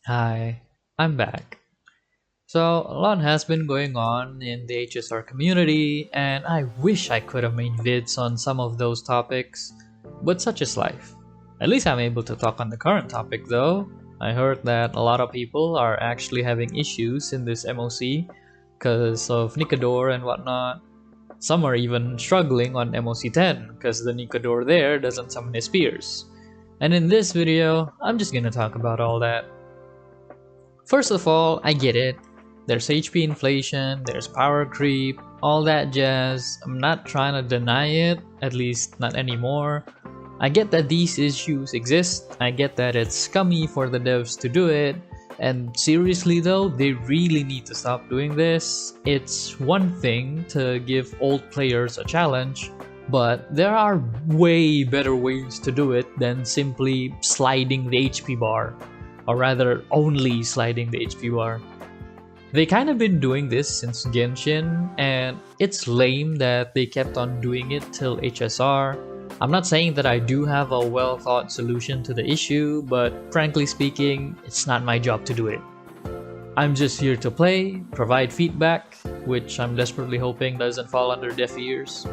Hi, I'm back. So, a lot has been going on in the HSR community, and I wish I could have made vids on some of those topics, but such is life. At least I'm able to talk on the current topic though. I heard that a lot of people are actually having issues in this MoC because of Nikador and whatnot. Some are even struggling on MoC 10 because the Nikador there doesn't summon his spears. And in this video, I'm just gonna talk about all that. First of all, I get it. There's HP inflation, there's power creep, all that jazz. I'm not trying to deny it, at least not anymore. I get that these issues exist, I get that it's scummy for the devs to do it, and seriously though, they really need to stop doing this. It's one thing to give old players a challenge, but there are way better ways to do it than simply sliding the HP bar. Or rather, only sliding the HP bar. They kinda been doing this since Genshin, and it's lame that they kept on doing it till HSR. I'm not saying that I do have a well thought solution to the issue, but frankly speaking, it's not my job to do it. I'm just here to play, provide feedback, which I'm desperately hoping doesn't fall under deaf ears.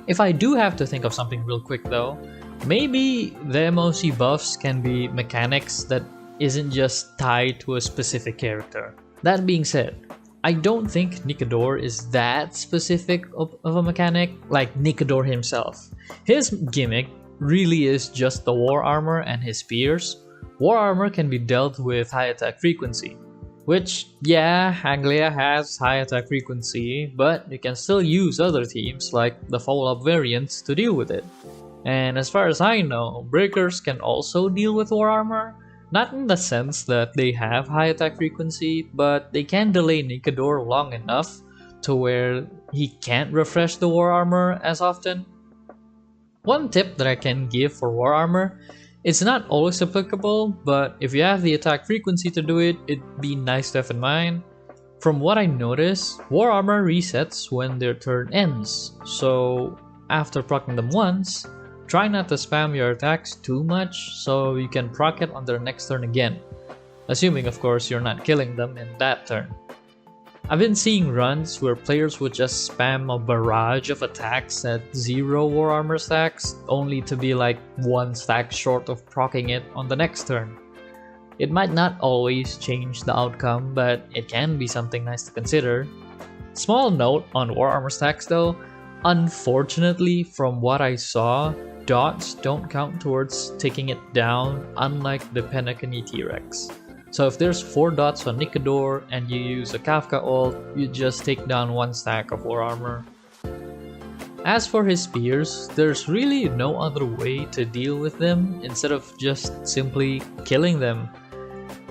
If I do have to think of something real quick though, maybe the MoC buffs can be mechanics that isn't just tied to a specific character. That being said, I don't think Nikador is that specific of a mechanic like Nikador himself. His gimmick really is just the war armor and his spears. War armor can be dealt with high attack frequency, which, yeah, Anglia has high attack frequency, but you can still use other teams like the follow-up variants to deal with it. And as far as I know, breakers can also deal with war armor, not in the sense that they have high attack frequency, but they can delay Nikador long enough to where he can't refresh the war armor as often. One tip that I can give for war armor, it's not always applicable, but if you have the attack frequency to do it, it'd be nice to have in mind. From what I noticed, war armor resets when their turn ends, so after proccing them once, try not to spam your attacks too much so you can proc it on their next turn again, assuming of course you're not killing them in that turn. I've been seeing runs where players would just spam a barrage of attacks at 0 war armor stacks, only to be like 1 stack short of proccing it on the next turn. It might not always change the outcome, but it can be something nice to consider. Small note on war armor stacks though, unfortunately from what I saw, dots don't count towards taking it down, unlike the Penacony T-Rex. So if there's 4 dots on Nikador and you use a Kafka ult, you just take down 1 stack of war armor. As for his spears, there's really no other way to deal with them instead of just simply killing them.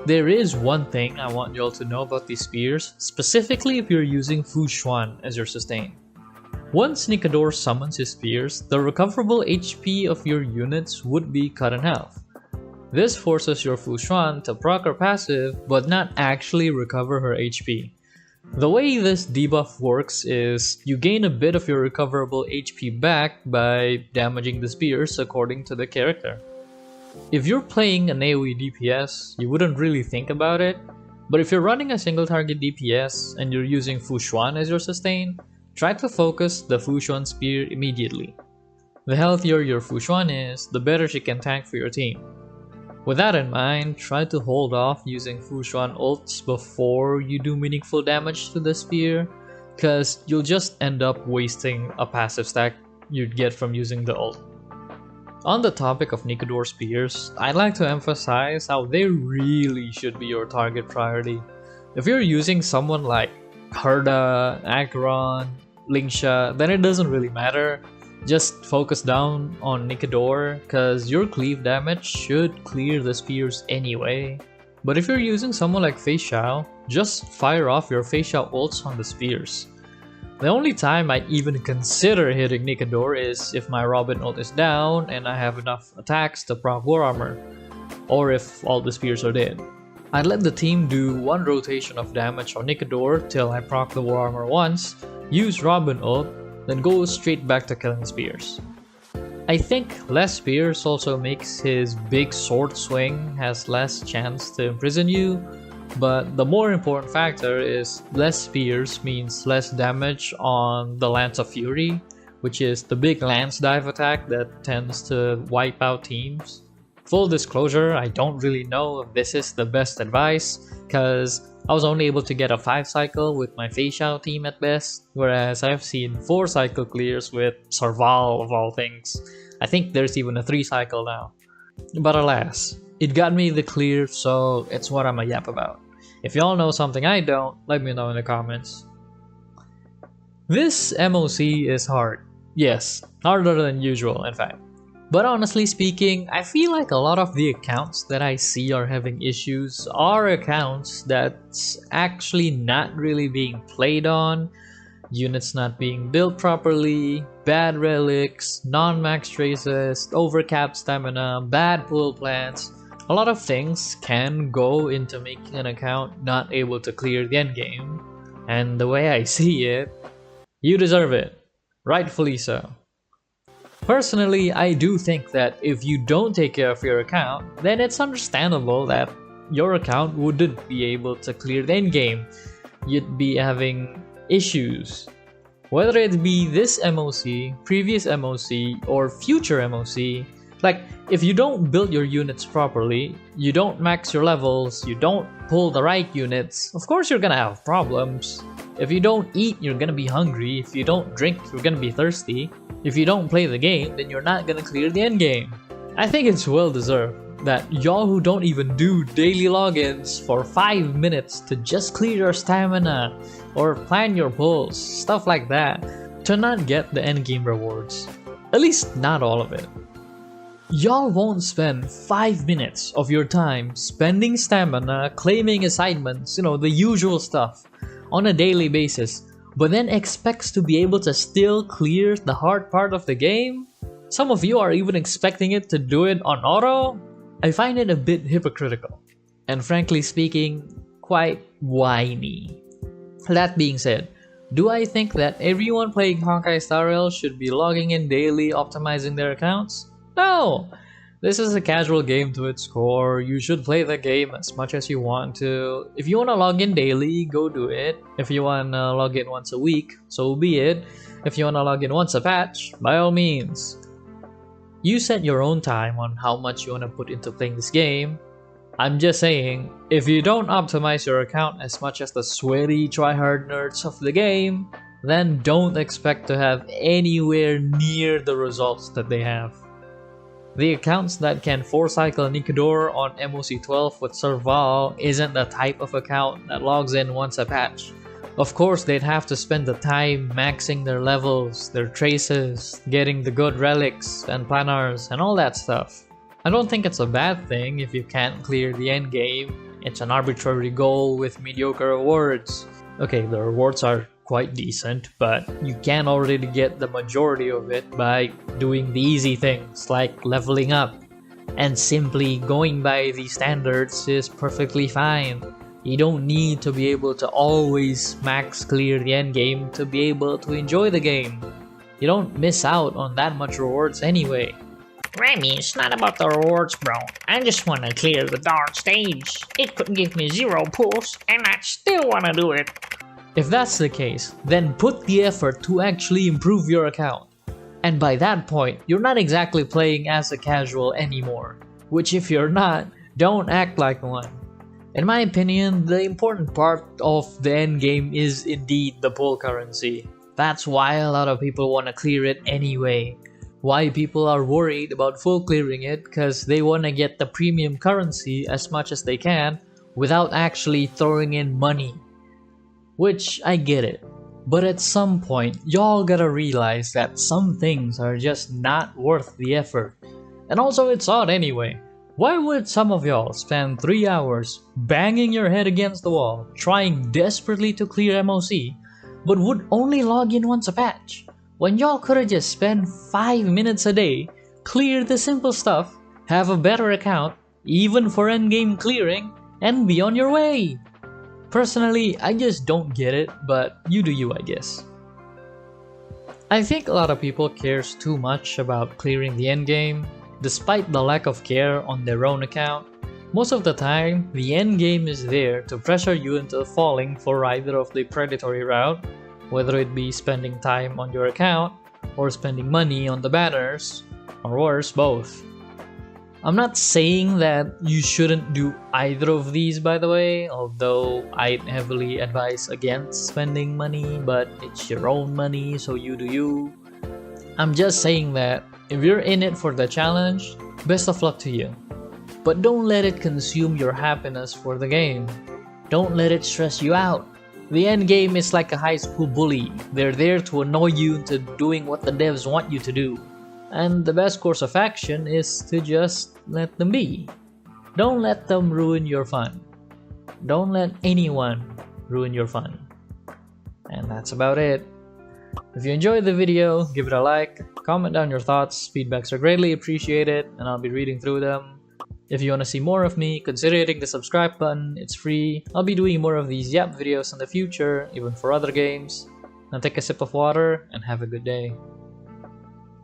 There is one thing I want y'all to know about these spears, specifically if you're using Fu Xuan as your sustain. Once Nikador summons his spears, the recoverable HP of your units would be cut in half. This forces your Fu Xuan to proc her passive but not actually recover her HP. The way this debuff works is you gain a bit of your recoverable HP back by damaging the spears according to the character. If you're playing an AoE DPS, you wouldn't really think about it, but if you're running a single target DPS and you're using Fu Xuan as your sustain, try to focus the Fu Xuan spear immediately. The healthier your Fu Xuan is, the better she can tank for your team. With that in mind, try to hold off using Fu Xuan ults before you do meaningful damage to the spear, cause you'll just end up wasting a passive stack you'd get from using the ult. On the topic of Nikador spears, I'd like to emphasize how they really should be your target priority. If you're using someone like Herta, Acheron, Lingsha, then it doesn't really matter. Just focus down on Nikador, cause your cleave damage should clear the spears anyway. But if you're using someone like Fei Xiao, just fire off your Fei Xiao ults on the spears. The only time I'd even consider hitting Nikador is if my Robin ult is down and I have enough attacks to proc war armor, or if all the spears are dead. I'd let the team do 1 rotation of damage on Nikador till I proc the war armor once, use Robin ult, then go straight back to killing spears. I think less spears also makes his big sword swing has less chance to imprison you, but the more important factor is less spears means less damage on the Lance of Fury, which is the big lance dive attack that tends to wipe out teams. Full disclosure, I don't really know if this is the best advice, cause I was only able to get a 5 cycle with my Fei Xiao team at best, whereas I've seen 4 cycle clears with Sarval of all things. I think there's even a 3 cycle now. But alas, it got me the clear, so it's what I'ma yap about. If y'all know something I don't, let me know in the comments. This MoC is hard. Yes, harder than usual in fact. But honestly speaking, I feel like a lot of the accounts that I see are having issues are accounts that's actually not really being played on, units not being built properly, bad relics, non-max traces, overcapped stamina, bad pull plans. A lot of things can go into making an account not able to clear the endgame, and the way I see it, you deserve it. Rightfully so. Personally, I do think that if you don't take care of your account, then it's understandable that your account wouldn't be able to clear the endgame. You'd be having issues. Whether it be this MoC, previous MoC, or future MoC, like if you don't build your units properly, you don't max your levels, you don't pull the right units, of course you're gonna have problems. If you don't eat, you're gonna be hungry. If you don't drink, you're gonna be thirsty. If you don't play the game, then you're not gonna clear the endgame. I think it's well deserved that y'all who don't even do daily logins for 5 minutes to just clear your stamina or plan your pulls, stuff like that, to not get the endgame rewards. At least not all of it. Y'all won't spend 5 minutes of your time spending stamina, claiming assignments, the usual stuff, on a daily basis, but then expects to be able to still clear the hard part of the game? Some of you are even expecting it to do it on auto? I find it a bit hypocritical, and frankly speaking, quite whiny. That being said, do I think that everyone playing Honkai Star Rail should be logging in daily optimizing their accounts? No! This is a casual game to its core. You should play the game as much as you want to. If you want to log in daily, go do it. If you want to log in once a week, so be it. If you want to log in once a patch, by all means. You set your own time on how much you want to put into playing this game. I'm just saying, if you don't optimize your account as much as the sweaty tryhard nerds of the game, then don't expect to have anywhere near the results that they have. The accounts that can 4-cycle Nikador on MoC 12 with Serval isn't the type of account that logs in once a patch. Of course, they'd have to spend the time maxing their levels, their traces, getting the good relics and planars and all that stuff. I don't think it's a bad thing if you can't clear the endgame. It's an arbitrary goal with mediocre rewards. Okay, the rewards are quite decent, but you can already get the majority of it by doing the easy things like leveling up. And simply going by these standards is perfectly fine. You don't need to be able to always max clear the endgame to be able to enjoy the game. You don't miss out on that much rewards anyway. Remy, it's not about the rewards, bro. I just want to clear the dark stage. It could give me 0 pulls, and I still want to do it. If that's the case, then put the effort to actually improve your account. And by that point, you're not exactly playing as a casual anymore. Which if you're not, don't act like one. In my opinion, the important part of the endgame is indeed the pull currency. That's why a lot of people want to clear it anyway. Why people are worried about full clearing it, because they want to get the premium currency as much as they can without actually throwing in money. Which, I get it. But at some point, y'all gotta realize that some things are just not worth the effort. And also it's odd anyway. Why would some of y'all spend 3 hours banging your head against the wall, trying desperately to clear MoC, but would only log in once a patch? When y'all could've just spent 5 minutes a day, clear the simple stuff, have a better account, even for endgame clearing, and be on your way! Personally, I just don't get it, but you do you, I guess. I think a lot of people cares too much about clearing the endgame, despite the lack of care on their own account. Most of the time, the endgame is there to pressure you into falling for either of the predatory route, whether it be spending time on your account or spending money on the banners, or worse, both. I'm not saying that you shouldn't do either of these, by the way, although I'd heavily advise against spending money, but it's your own money, so you do you. I'm just saying that if you're in it for the challenge, best of luck to you. But don't let it consume your happiness for the game. Don't let it stress you out. The end game is like a high school bully. They're there to annoy you into doing what the devs want you to do. And the best course of action is to just let them be. Don't let them ruin your fun. Don't let anyone ruin your fun. And that's about it. If you enjoyed the video, give it a like, comment down your thoughts, feedbacks are greatly appreciated and I'll be reading through them. If you want to see more of me, consider hitting the subscribe button, it's free. I'll be doing more of these Yap videos in the future, even for other games. Now take a sip of water and have a good day.